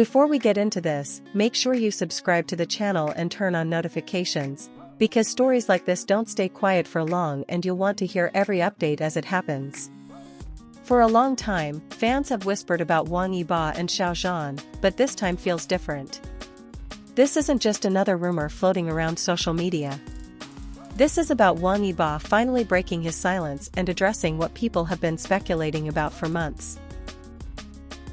Before we get into this, make sure you subscribe to the channel and turn on notifications, because stories like this don't stay quiet for long and you'll want to hear every update as it happens. For a long time, fans have whispered about Wang Yibo and Zhan, but this time feels different. This isn't just another rumor floating around social media. This is about Wang Yibo finally breaking his silence and addressing what people have been speculating about for months.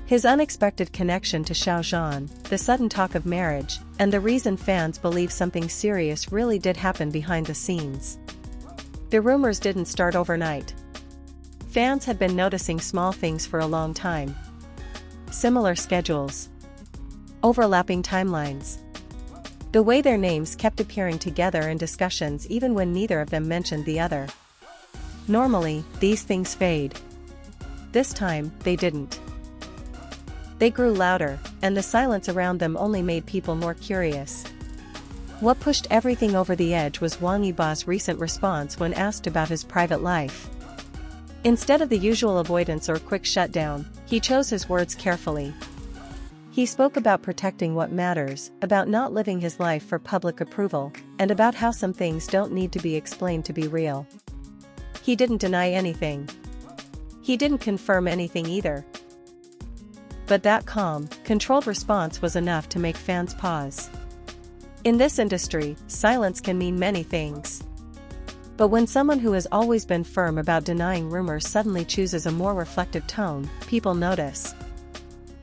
His unexpected connection to Zhan, the sudden talk of marriage, and the reason fans believe something serious really did happen behind the scenes. The rumors didn't start overnight. Fans had been noticing small things for a long time. Similar schedules. Overlapping timelines. The way their names kept appearing together in discussions even when neither of them mentioned the other. Normally, these things fade. This time, they didn't. They grew louder, and the silence around them only made people more curious. What pushed everything over the edge was Wang Yibo's recent response when asked about his private life. Instead of the usual avoidance or quick shutdown, he chose his words carefully. He spoke about protecting what matters, about not living his life for public approval, and about how some things don't need to be explained to be real. He didn't deny anything. He didn't confirm anything either. But that calm, controlled response was enough to make fans pause. In this industry, silence can mean many things. But when someone who has always been firm about denying rumors suddenly chooses a more reflective tone, people notice.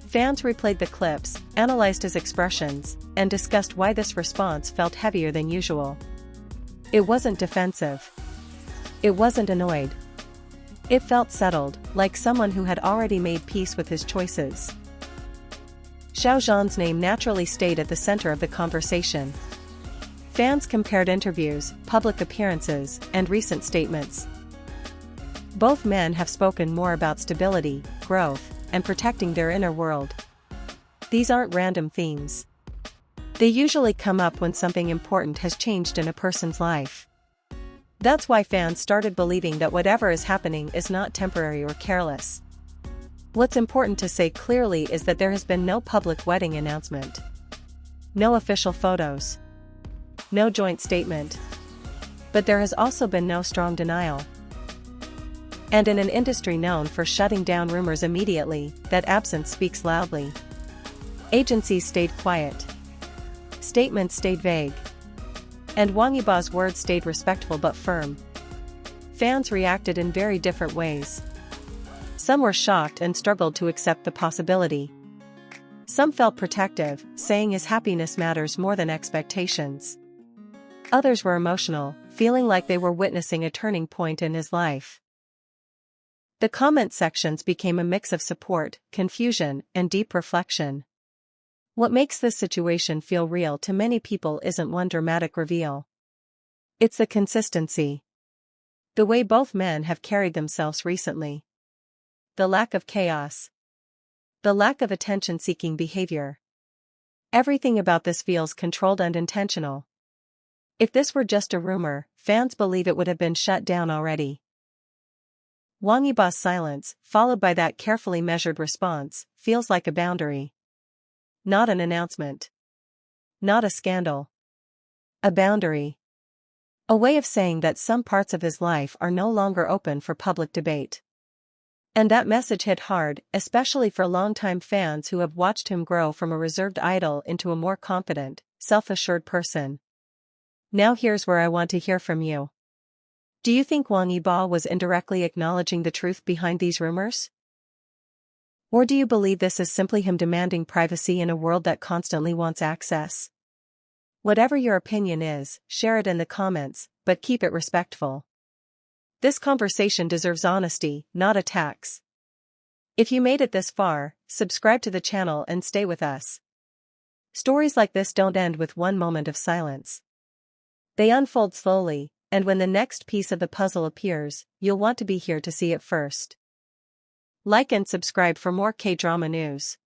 Fans replayed the clips, analyzed his expressions, and discussed why this response felt heavier than usual. It wasn't defensive. It wasn't annoyed. It felt settled, like someone who had already made peace with his choices. Zhan's name naturally stayed at the center of the conversation. Fans compared interviews, public appearances, and recent statements. Both men have spoken more about stability, growth, and protecting their inner world. These aren't random themes. They usually come up when something important has changed in a person's life. That's why fans started believing that whatever is happening is not temporary or careless. What's important to say clearly is that there has been no public wedding announcement. No official photos. No joint statement. But there has also been no strong denial. And in an industry known for shutting down rumors immediately, that absence speaks loudly. Agencies stayed quiet. Statements stayed vague. And Wang Yibo's words stayed respectful but firm. Fans reacted in very different ways. Some were shocked and struggled to accept the possibility. Some felt protective, saying his happiness matters more than expectations. Others were emotional, feeling like they were witnessing a turning point in his life. The comment sections became a mix of support, confusion, and deep reflection. What makes this situation feel real to many people isn't one dramatic reveal. It's the consistency. The way both men have carried themselves recently. The lack of chaos. The lack of attention-seeking behavior. Everything about this feels controlled and intentional. If this were just a rumor, fans believe it would have been shut down already. Wang Yibo's silence, followed by that carefully measured response, feels like a boundary. Not an announcement. Not a scandal. A boundary. A way of saying that some parts of his life are no longer open for public debate. And that message hit hard, especially for longtime fans who have watched him grow from a reserved idol into a more confident, self-assured person. Now here's where I want to hear from you. Do you think Wang Yibo was indirectly acknowledging the truth behind these rumors? Or do you believe this is simply him demanding privacy in a world that constantly wants access? Whatever your opinion is, share it in the comments, but keep it respectful. This conversation deserves honesty, not attacks. If you made it this far, subscribe to the channel and stay with us. Stories like this don't end with one moment of silence. They unfold slowly, and when the next piece of the puzzle appears, you'll want to be here to see it first. Like and subscribe for more K-drama news.